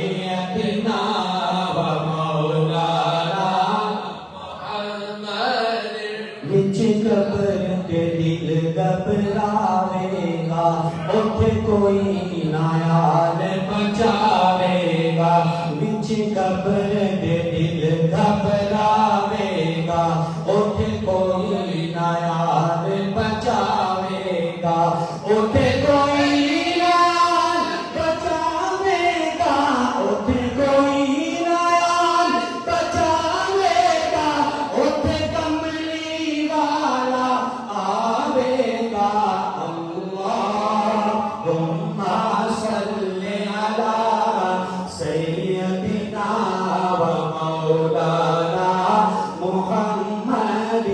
سيدنا ومولانا محمد وچ قبر تے دل گھبراوے گا اوتھے کوئی نہ آل بچاوے گا وچ قبر تے دل گھبراوے گا اوتھے کوئی نہ آل بچاوے گا اوتھے کوئی نہ آل بچاوے گا اوتھے کوئی نہ آل بچاوے گا اوتھے کملی والا آوے گا اللہم صلی علی سیدنا و مولانا محمد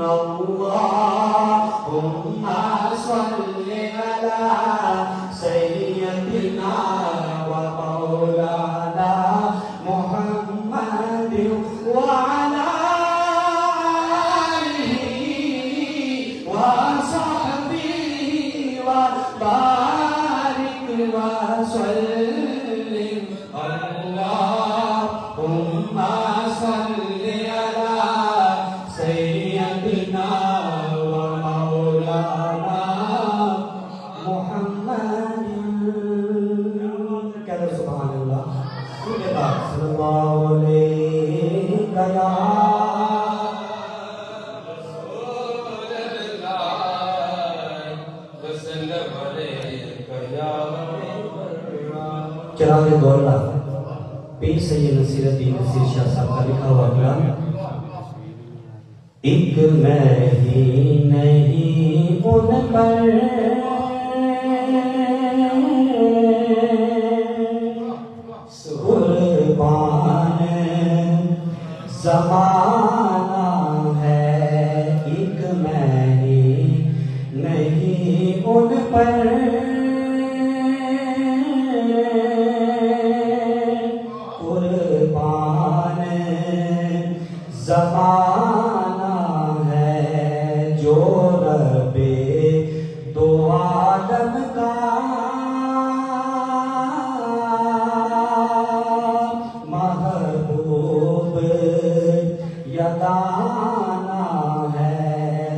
اللہم صلی علی سیدنا و مولانا محمد وعلی آلہ وصحبہ وبارک وسلم اللہم صلی علی سیدنا و مولانا محمد کہہ دو سبحان اللہ صلی اللہ علیہ یا چراغ گولہ پیر سید نصیر الدین نصیر شاہ صاحب کا لکھا ہوا کلام ایک میں ہی نہیں ان پر قربان زمانہ ہے ایک میں ہی نہیں ان پر